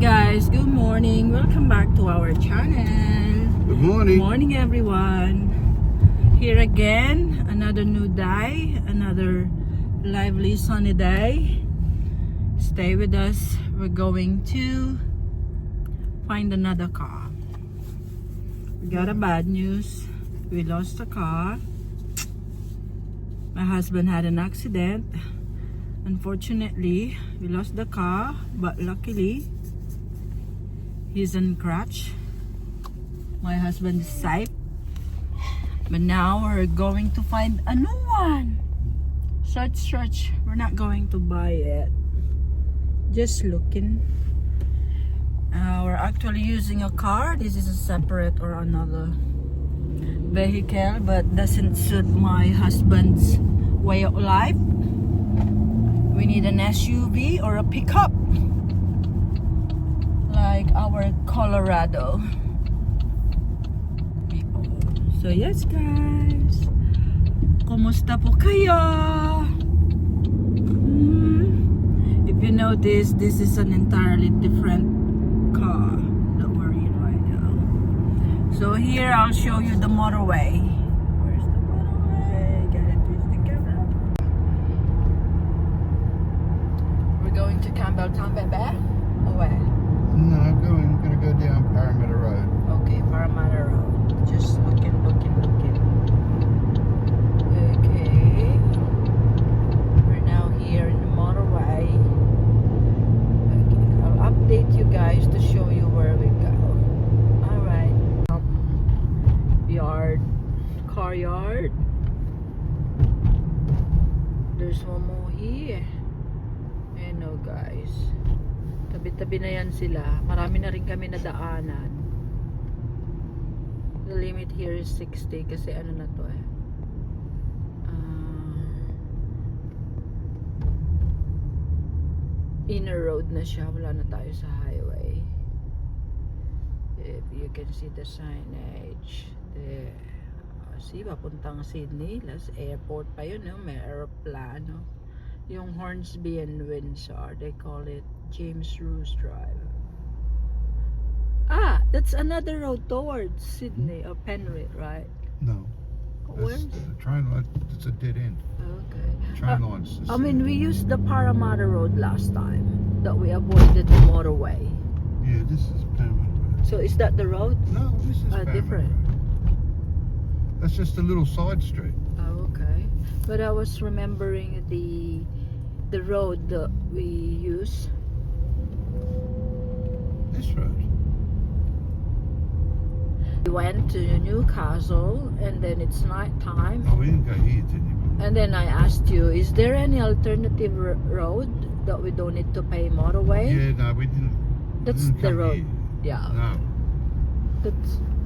guys, good morning. Welcome back to our channel. Good morning. Good morning everyone. Here again, another new day, another lively sunny day. Stay with us. We're going to find another car. We got a bad news. We lost a car. My husband had an accident. Unfortunately, we lost the car, but luckily he's on crutch. My husband is safe. But now we're going to find a new one. Search. We're not going to buy it. Just looking. We're actually using a car. This is a separate or another vehicle, but doesn't suit my husband's way of life. We need an SUV or a pickup like our Colorado people. So yes guys, kumusta po kayo? If you notice, this is an entirely different car that we're in right now. So here I'll show you the motorway. Where's the motorway? Gotta twist the camera. We're going to Campbelltown, Bebe? Or where? No, I'm gonna go down Parramatta Road. Okay, Parramatta Road. Just looking. Okay. We're now here in the motorway. Okay, I'll update you guys to show you where we go. Alright. Car yard. There's one more here. No guys, tabi-tabi na yan sila. Marami na rin kami nadaanan. The limit here is 60 kasi ano na to inner road na siya, wala na tayo sa highway. If you can see the signage there. See, papuntang Sydney. Last airport pa yun, no? May aeroplano. Yung Hornsby and Windsor, they call it James Roos Drive. Ah, that's another road towards Sydney or Penrith, right? No. Where's? The train line, it's a dead end. Okay. Train lines. I mean, we used the Parramatta Road last time, that we avoided the motorway. Yeah, this is Parramatta Road. So is that the road? No, this is Parramatta different. Road. That's just a little side street. Oh, okay. But I was remembering the road that we use. This road. We went to Newcastle and then it's night time. Oh, we didn't go here, did you? And then I asked you, is there any alternative road that we don't need to pay motorway? Yeah, no, we didn't. That's didn't the come road. Here. Yeah. No.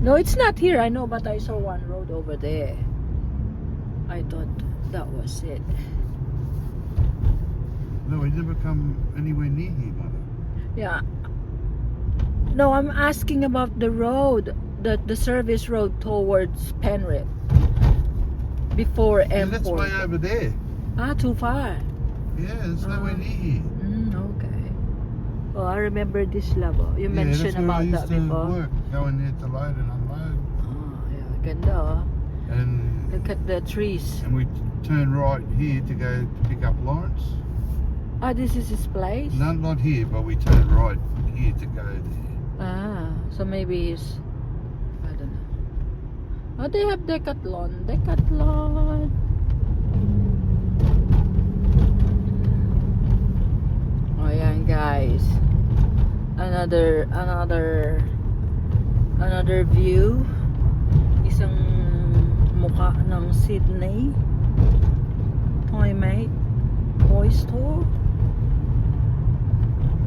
No, it's not here. I know, but I saw one road over there. I thought that was it. No, we never come anywhere near here, mother. Yeah. No, I'm asking about the road, the service road towards Penrith. Before Yeah, M4. that's way over there. Ah, too far. Yeah, there's nowhere near here. Okay. Well, I remember this level. You mentioned that's where about I used that to before. work, going there to load and unload. Oh, yeah. Ganda, oh. And Look at the trees. we turn right here to go to pick up Lawrence. Ah, this is his place? Not here, but we turn right here to go there. Ah, so maybe it's, I don't know. Oh, they have Decathlon. Oh, yan guys. Another view. Isang mukha ng Sydney. Hi mate. Toy store.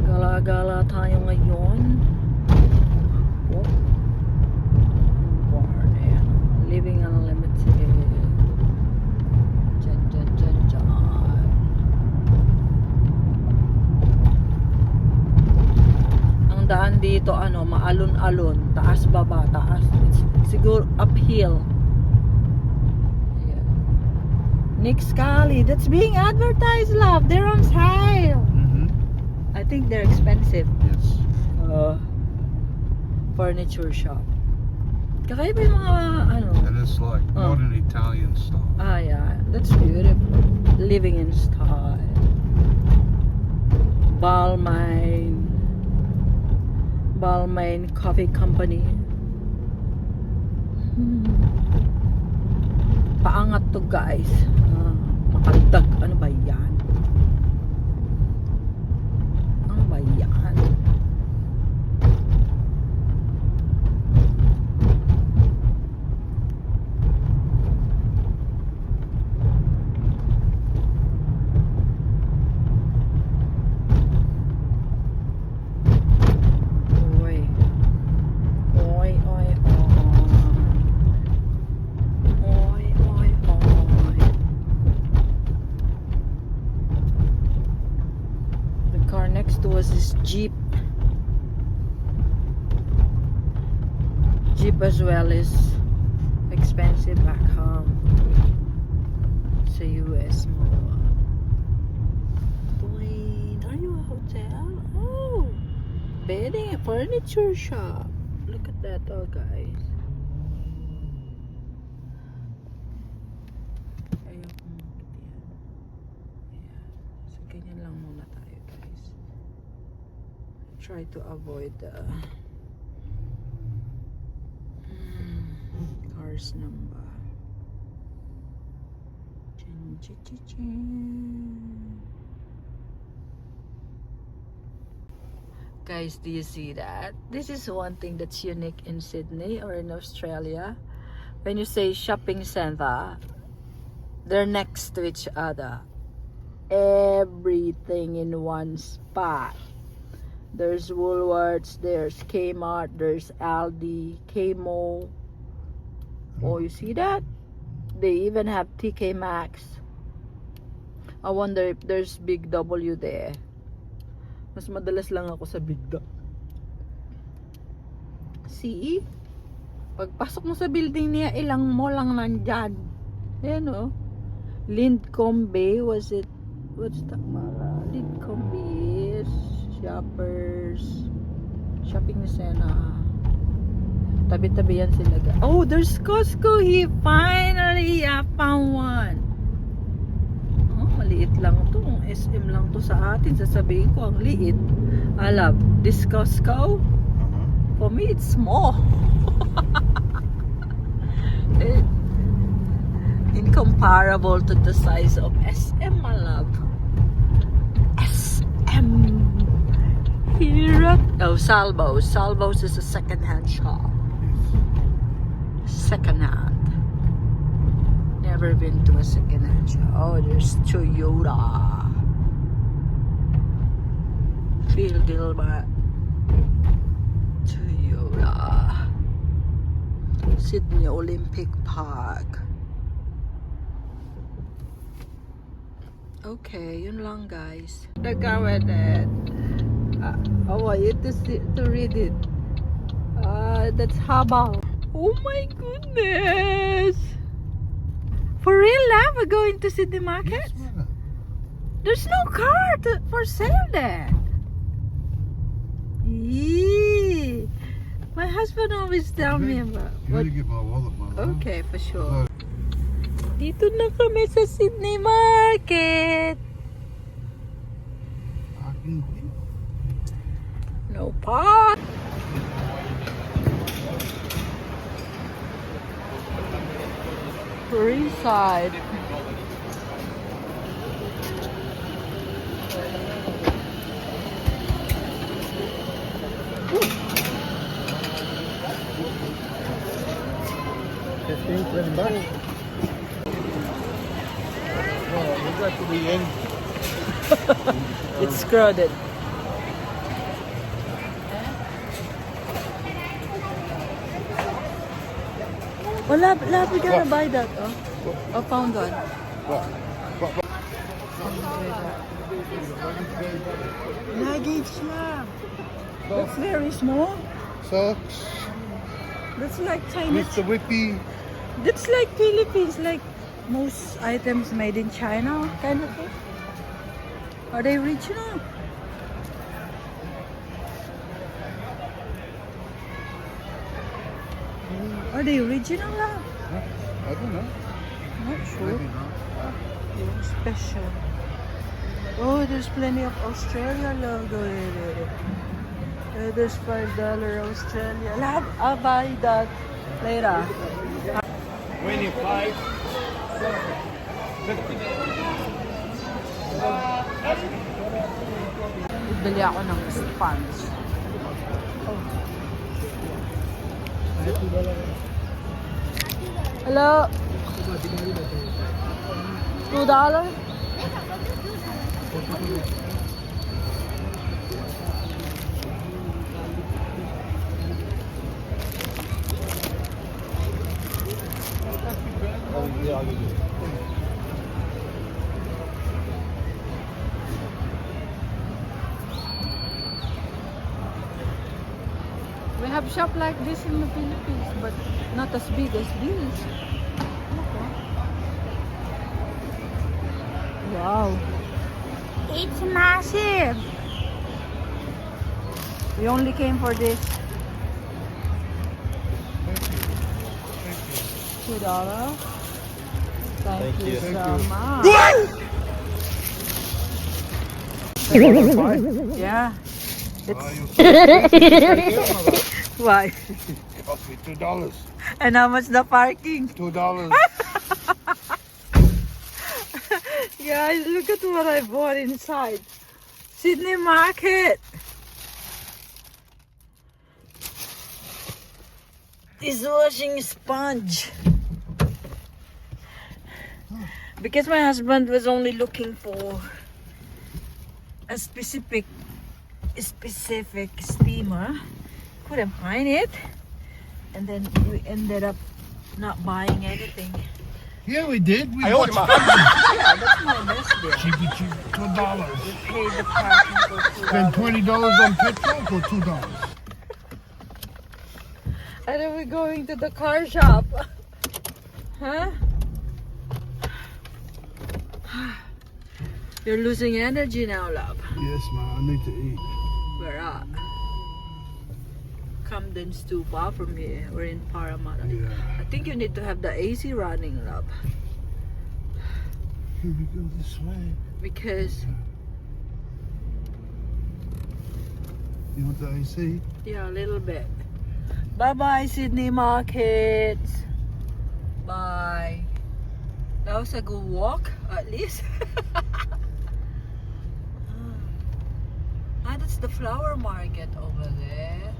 Gala-gala tayo ngayon. Oh. Bar na yan. Living Unlimited. Dyan. Ang daan dito, maalon-alon. Taas, baba, taas. It's siguro uphill. Ayan. Nick Scali. That's being advertised, love. They're on sale. Mm-hmm. I think they're expensive. Yes. furniture shop. Kakaiba yung mga ano. And it's like modern Italian style. Ah, yeah. That's beautiful. Living in style. Balmain Coffee Company. Paangat to, guys. Makaldag. Ano ba yan? Ano ba yan? Was this Jeep as well is expensive back home sa US mo. Wait, are you a hotel? Oh, bedding, furniture shop. Look at that, oh guys. Ayoko makita yan. Ayan. So ganyan lang muna tayo, guys. Try to avoid the car's number. Chin, chin, chin, chin. Guys, do you see that? This is one thing that's unique in Sydney or in Australia. When you say shopping center, they're next to each other. Everything in one spot. There's Woolworths, there's Kmart, there's Aldi, Kmall. Oh, you see that? They even have TK Maxx. I wonder if there's Big W there. Mas madalas lang ako sa Big W. See? Pagpasok mo sa building niya, ilang mo lang nandyan. Ayan o. Lindcombe Bay, was it? What's that? Lindcombe Bay is shopping center. Tabi-tabi yan sila. Oh, there's Costco here. Finally, I found one. Oh, maliit lang to. SM lang to sa atin. Sasabihin ko, ang liit. I love this Costco. For me, it's small. Incomparable to the size of SM, my love. SM. Here. Oh, Salvo's. Salvo's is a second-hand shop. Second-hand. Never been to a second-hand shop. Oh, there's Toyota. Phil Gilbert. Toyota. Sydney Olympic Park. Okay, yun lang, guys. Nag-awet it. I want you to read it. That's Habang. Oh my goodness! For real, love? We're going to Sydney Market? Yes, mother. There's no car for sale there. Yee. My husband always tell me about. You need to get my wallet, mother. Okay, for sure. Dito na kami sa Sydney Market. No park. Ringside. $15. Oh, we got to the end. It's crowded. Oh, love, we gotta buy that. Oh, I found one. What? Luggage, love. That's very small. Socks. That's like Chinese. Mr. Whippy. That's like Philippines, like most items made in China, kind of thing. Are they original? Are they original lang? I don't know. Not sure. Maybe not. Yung special. Oh, there's plenty of Australia logo in it. There's $5 Australia. I'll buy that later. 25. 50. Bili ako ng sponge. Oh. Hello? $2? We have shop like this in the Philippines, but not as big as this. Wow. It's massive. We only came for this. $2. Thank you so much. Yeah. Why? Cost me $2. And how much the parking? $2. Guys, look at what I bought inside. Sydney Market. This washing sponge. Because my husband was only looking for a specific steamer, couldn't find it, and then we ended up not buying anything. Yeah, we did. We Yeah, that's my best deal. cheapy, cheap. $2. We paid the parking for Spend $2. $20 on petrol for $2. And then we're going to the car shop. Huh? You're losing energy now, love. Yes, man. I need to eat. We're at Camden's too far from here. We're in Parramatta. Yeah. I think you need to have the AC running, love. Here we go this way. Because, You want the AC? yeah, a little bit. Bye-bye, Sydney Market. Bye. That was a good walk, at least. That's the flower market over there.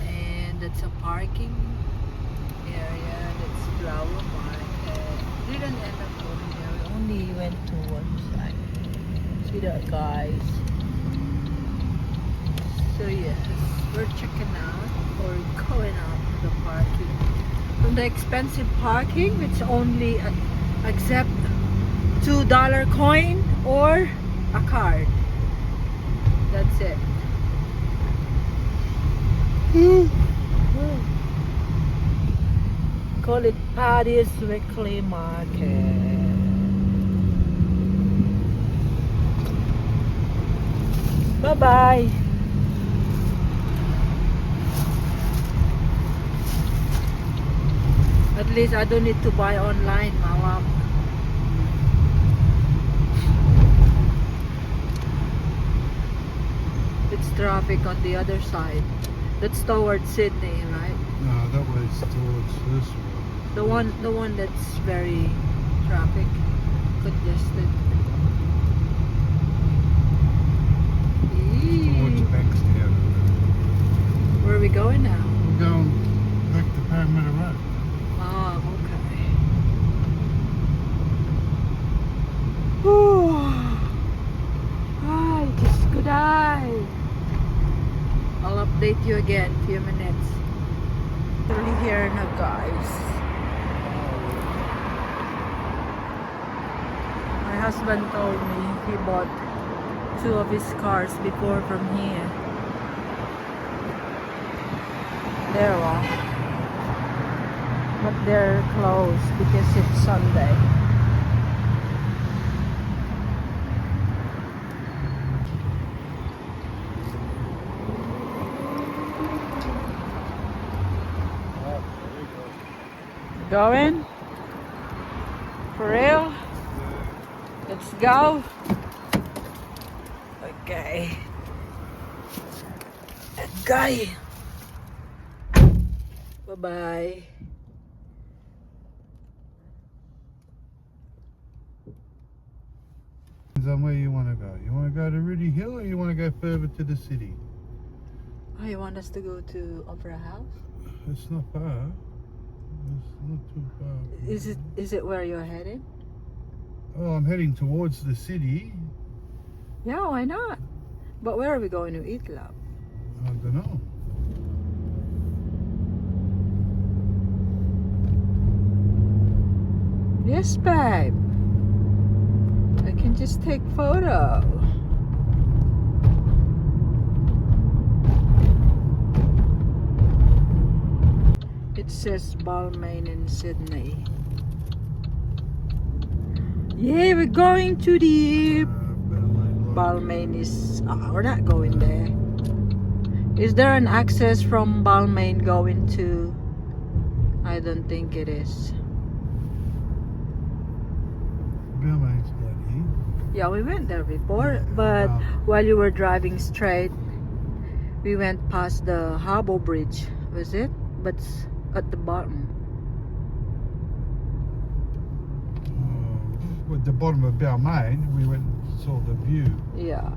And that's a parking area. That's flower market. Didn't end up going there. We only went to one side. See that, guys? So yes, we're checking out or going out to the parking. From the expensive parking, it's only accept $2 coin or a card. That's it. Call it Paddy's Weekly Market. Bye bye. At least I don't need to buy online, Mama. It's traffic on the other side. That's towards Sydney, right? No, that was towards this one. The one that's very traffic congested. Towards Eee. Bankstown. Where are we going now? We're going back to Parramatta Road. Oh, okay. Whew. Hi, just good eye. I'll update you again in a few minutes. We're here now, guys. My husband told me he bought 2 of his cars before from here. They're wrong. But they're closed because it's Sunday. Going? For real? Let's go. Okay. Okay. Bye-bye. Where you want to go? You want to go to Rudy Hill or you want to go further to the city? Oh, you want us to go to Opera House? It's not far. It's not too far. Is it where you're headed? Oh, I'm heading towards the city. Yeah, why not? But where are we going to eat, love? I don't know. Yes, babe. I can just take photo. It says Balmain in Sydney. Yeah, we're going to the Balmain is... we're not going there. Is there an access from Balmain going to... I don't think it is. Balmain's bloody. Yeah, we went there before, Yeah, but wow. while you were driving straight, we went past the Harbour Bridge, was it? But at the bottom. At the bottom of Balmain, we went and saw the view. Yeah,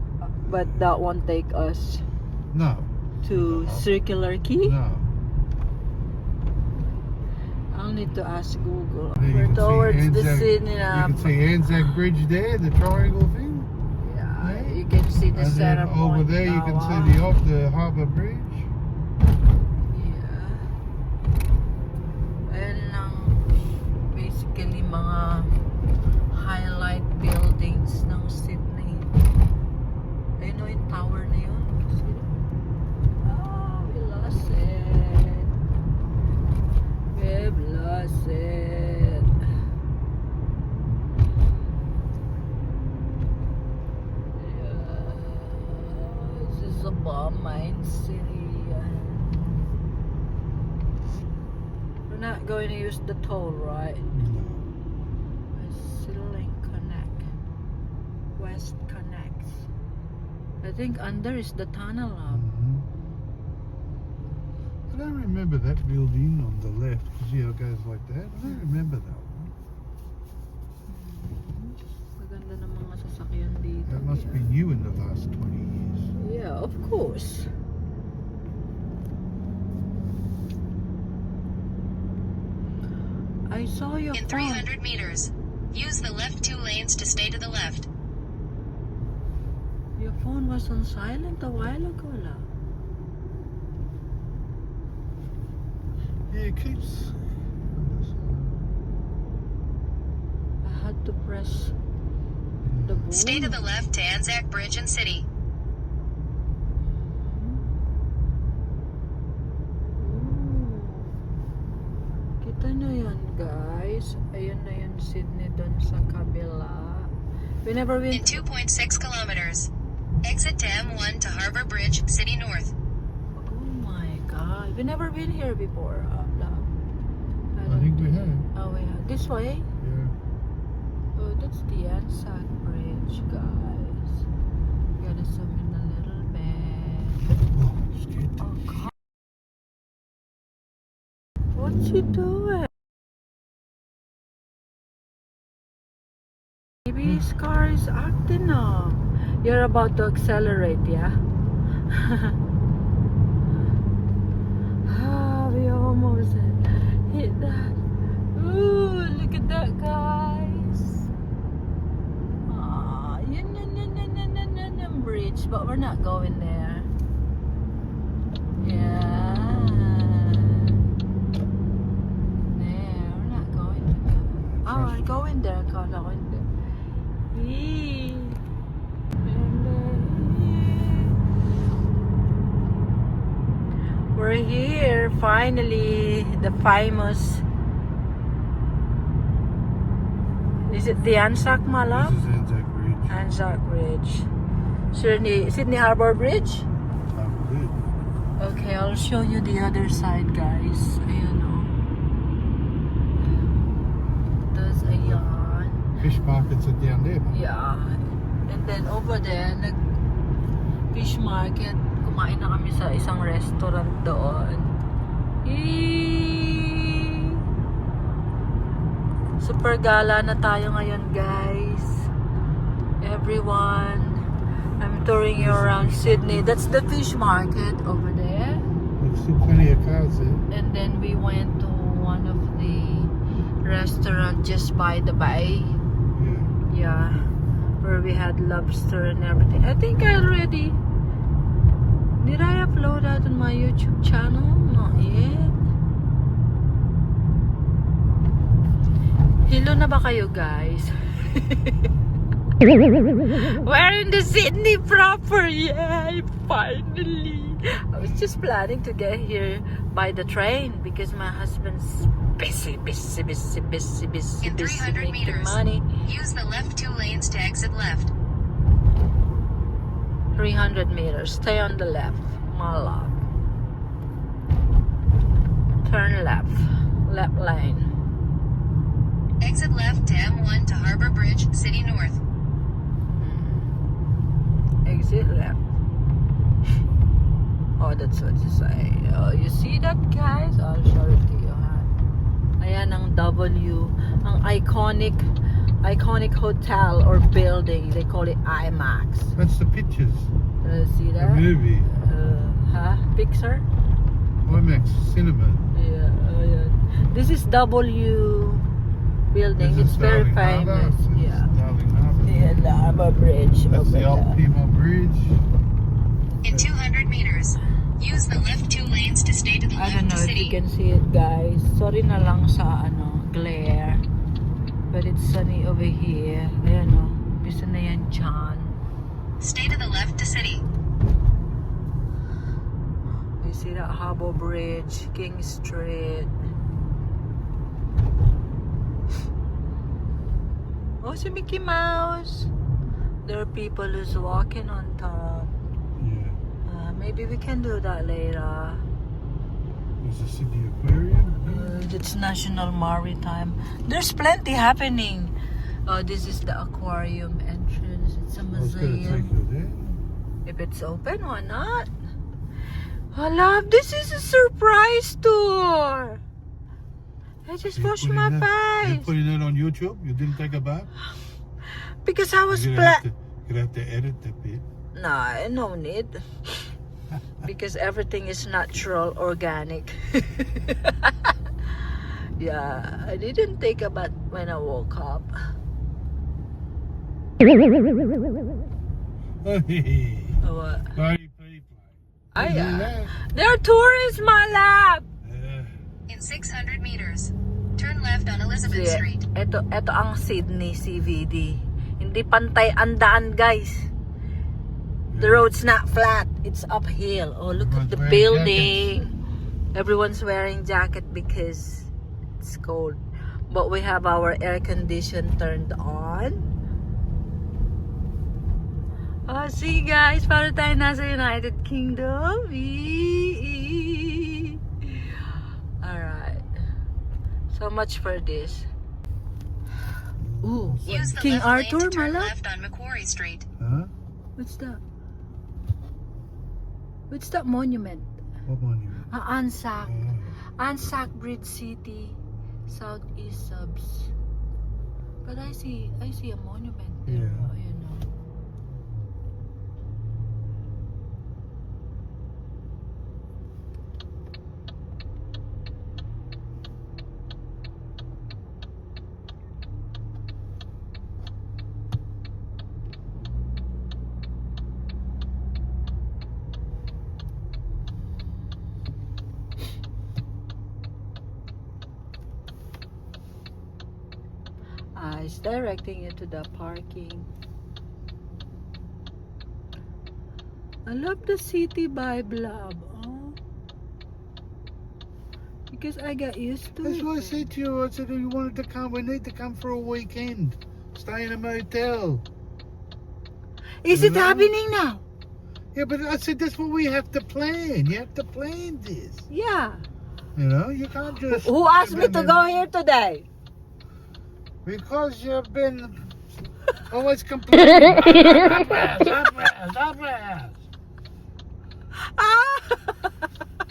but that won't take us No. to No. Circular Quay. No. I'll need to ask Google. There you We're can see towards the Anzac- Sydney. You can see Anzac Bridge there, the triangle thing. Yeah, you can see the And center then over point there you now, can ah. see the Harbour Bridge. Yeah. Ayan lang basically mga highlight buildings ng Sydney. Ayun o yung tower na yun. Oh, we lost it. We've lost it. Yeah. This is a Balmain city. We're not going to use the toll, right? CityLink Connect. West Connect. I think under is the tunnel now. Mhm. I don't remember that building on the left. See how it goes like that? I don't remember that one. Maganda ng mga sasakyan dito. That must be new in the last 20 years. Yeah, of course. I saw your In phone. 300 meters, use the left 2 lanes to stay to the left. Your phone was on silent a while ago, la. Yeah, it keeps. I had to press the button. Stay to the left to Anzac Bridge and City. Kita nyo yan, guys. Ayun na yun, Sydney doon sa kabila. We never In been... 2.6 kilometers, exit to M1 to Harbour Bridge, City North. Oh my God. We never been here before, love. I think we have. Oh, we have. This way? Yeah. Oh, that's the Anzac Bridge, guys. Gotta zoom in a little bit. Oh, scared. Oh, God. What's he doing? Maybe his car is acting up. You're about to accelerate, yeah? Ah, we almost hit that. Ooh, look at that, guys. Ah, yun, bridge, but we're not going there. Yeah. There, we're not going to that. Oh, we're going there. Kala ko hindi. Eee. We're here, finally. The famous. Is it the Anzac, This Malab? is Anzac Bridge. Anzac Bridge. Sydney Harbour Bridge? Harbour Bridge. Okay, I'll show you the other side, guys. Ayan o. fish markets are down there. Yeah. And then over there, fish market. Kumain na kami sa isang restaurant doon. Eee! Super gala na tayo ngayon, guys. Everyone, I'm touring you around Sydney. That's the fish market over there. There's still plenty of cars there. And then we went to one of the restaurant just by the bay. Yeah. Yeah, where we had lobster and everything. I think I already... Did I upload that on my YouTube channel? Not yet. Hello na ba kayo, guys? We're in the Sydney proper. Yay! Finally! I was just planning to get here by the train because my husband's busy In busy 300 making meters, money. use the left 2 lanes to exit left. 300 meters. Stay on the left, my love. Turn left. Left lane. Exit left to M1 to Harbor Bridge, City North. Exit left. Oh, that's what you say. Oh, you see that, guys? I'll show it to you, ha? Ayan ang W. Ang iconic hotel or building. They call it IMAX. That's the pictures. See The that? movie. Pixar? IMAX Cinema. Yeah, yeah. This is W building. This is It's very Darling Harbour. famous. This is Yeah. Darling Harbour. Yeah, the Harbour Bridge. That's over the old there. Pima Bridge. In 200 meters, use the left 2 lanes to stay to the I left don't to know if you City. can see it, guys. Sorry na lang sa glare. But it's sunny over here. Ayan o. Bisa na yan dyan. Stay to the left to City. You see that Harbour Bridge, King Street. Oh, si Mickey Mouse. There are people who's walking on top. Yeah. Maybe we can do that later. There's the Sydney Aquarium. It's National Maritime. There's plenty happening. Oh, this is the aquarium entrance. It's a I was going to take museum. you there. If it's open, why not? I love this is a surprise tour. I just You're washed putting my that- You're face putting that on YouTube? You didn't take a bath? because I was You're black. gonna have to edit that bit. Nah, no need. Because everything is natural, organic. Yeah, I didn't take a bath when I woke up. Hey, What? party people. Ay, You do that. they're tourists, my lab. In 600 meters, turn left on Elizabeth See, Street. ito ang Sydney CVD. Hindi pantay ang daan, guys. The road's not flat. It's uphill. Oh, look at the Everyone's wearing building. Everyone's wearing jacket because it's cold. But we have our air condition turned on. Oh, see guys, para tayo nasa United Kingdom. Alright. So much for this. Ooh, Use the King left lane Arthur, to turn mala? left on Macquarie Street. Huh? What's that? What's that monument? What monument? Anzac. Oh. Anzac Bridge City, Southeast Subs. But I see a monument there. Yeah. You know. It's directing you to the parking. I love the city vibe, love. Oh. Because I got used to That's it. what I said to you. I said, you wanted to come. We need to come for a weekend. Stay in a motel. Is it No. happening now? Yeah, but I said that's what we have to plan. You have to plan this. Yeah. You know, you can't just. Who asked me to go here today? Because you've been always complaining. Opera house. Ah!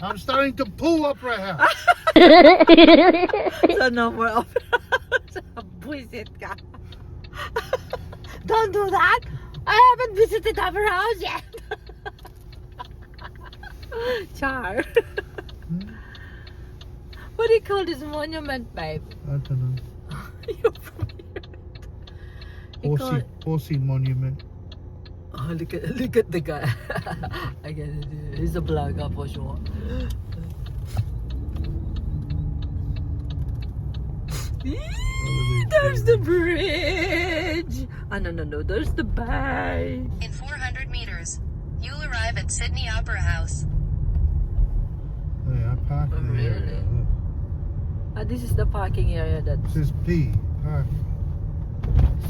I'm starting to pull Opera House. So no more opera house. Buisit ka. Don't do that. I haven't visited opera house yet. Char. What do you call this monument, babe? I don't know. You're from here. You call Horsey Monument. Oh, look at the guy. I get it. He's a vlogger for sure. There's the bridge. Oh, no. There's the bay. In 400 meters, you'll arrive at Sydney Opera House. Yeah, I parked Oh, in the area. really? This is the parking area that It says P. Park.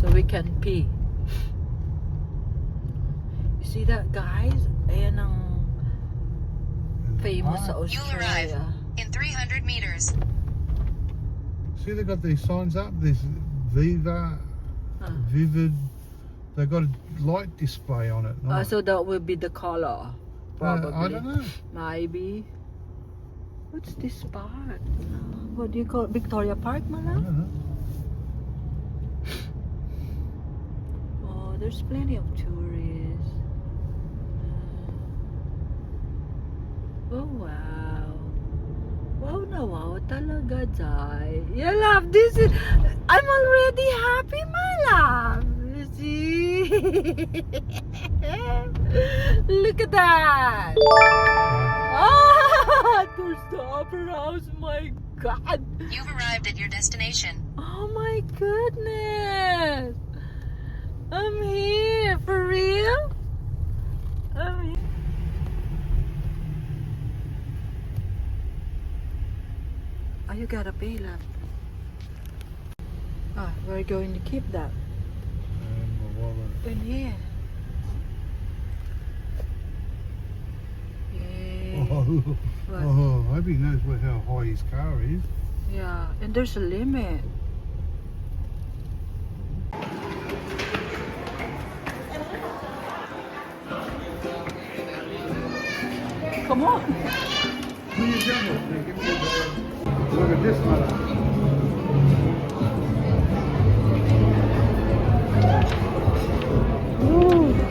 so we can pee. You see that, guys? Ayan ang famous sa Park. You'll arrive Australia. in 300 meters. See, they got these signs up. There's Viva, Huh. Vivid. They've got a light display on it. So that will be the color, probably. I don't know. Maybe. What's this park? What do you call it? Victoria Park, I Mala? don't know. Oh, there's plenty of tourists. Oh, wow. Wow na wow talaga, Jai. You love this. I'm already happy, my love. You see? Look at that. Ah, there's the opera house. My God. You've arrived at your destination. Oh my goodness. I'm here. For real? I'm here. Oh, you gotta pay, love. Ah, we're going to keep that And my wallet. in here. Yay. Oh, What? oh, I hope he knows how high his car is. Yeah, and there's a limit. Come on. Where you going? Look at this one.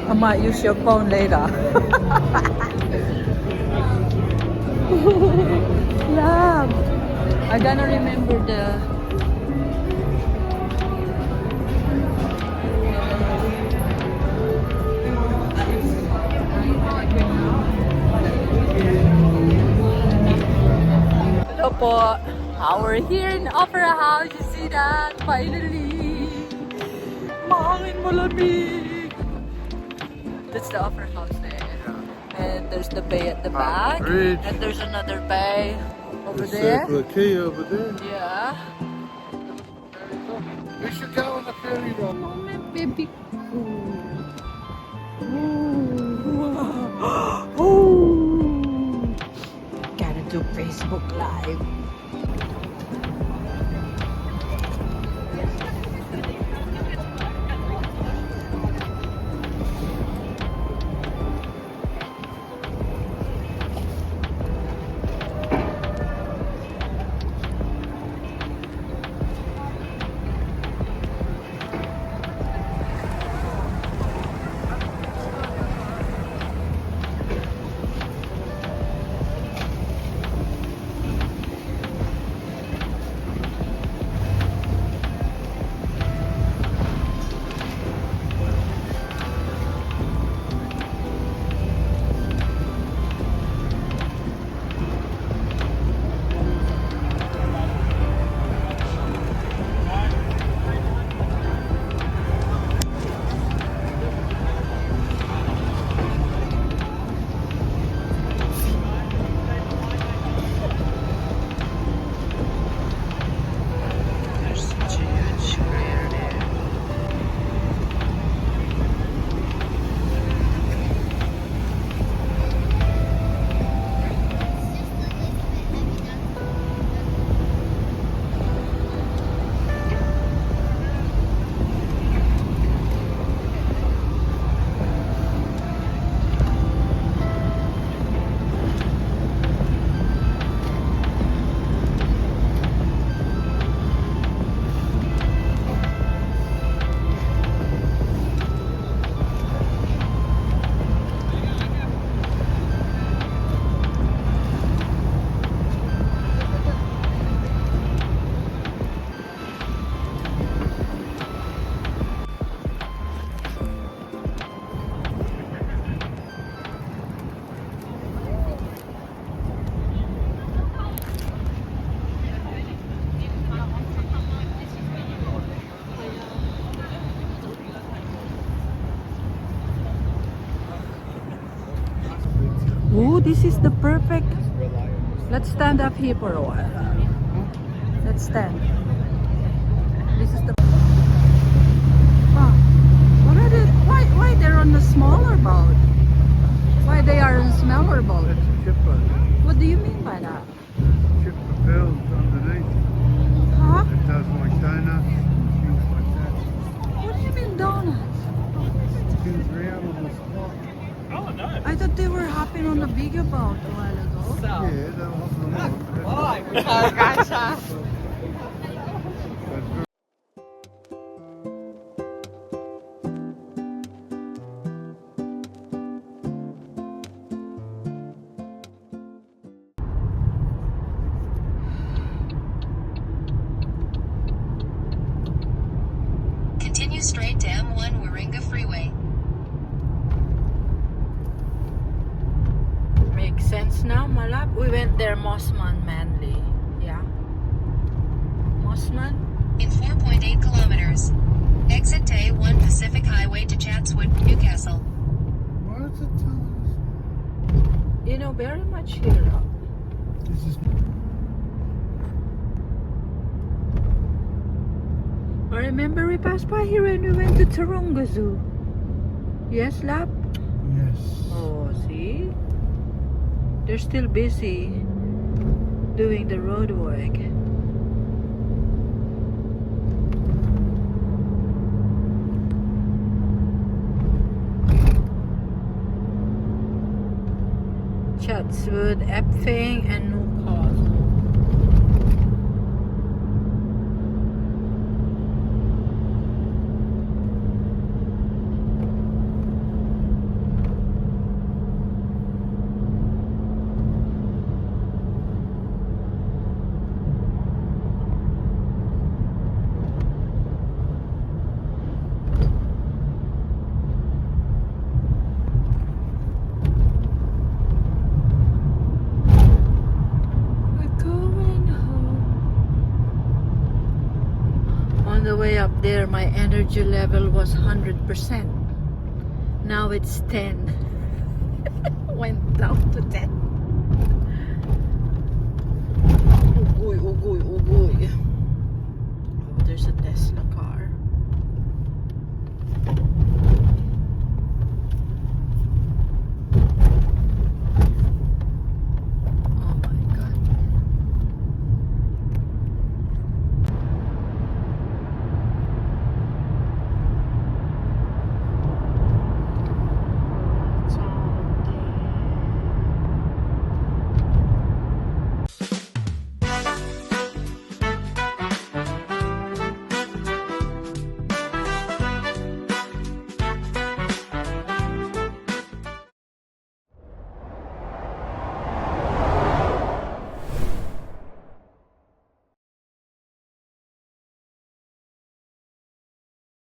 I might use your phone later. Love. I gonna remember the. Hello po. We're here in Opera House. You see that? Finally. Mahangin malamig. That's the Opera House there. And there's the bay at the back. Bridge. And there's another bay over The there. Circle K over there. Yeah. We should go on the ferry ride. Moment, baby. Ooh. Gotta do Facebook Live. this is the perfect. Let's stand up here for a while. Let's stand. This is the. Wow. What are they? Why they're on the smaller boat? Why they are on smaller boat? That's a ship boat. What do you mean by that? Ship propelled underneath. Huh? It does like donuts, things like that. What do you mean donuts? Spins around on the spot. I thought they were hopping on the bigger boat a while ago. Yeah, they'll hop along. Gotcha. Continue straight to M1 Warringah Freeway. Makes sense now, Malap. We went there, Mossman, Manly. Yeah. Mossman? In 4.8 kilometers. Exit A1 Pacific Highway to Chatswood, Newcastle. Why is it telling You know, very much here. us? This is I remember we passed by here when we went to Taronga Zoo. Yes, Lap? yes. Oh, see? They're still busy doing the road work. Chatswood, Epping, and Newcastle. On the way up there, my energy level was 100%. Now it's 10. Went down to 10.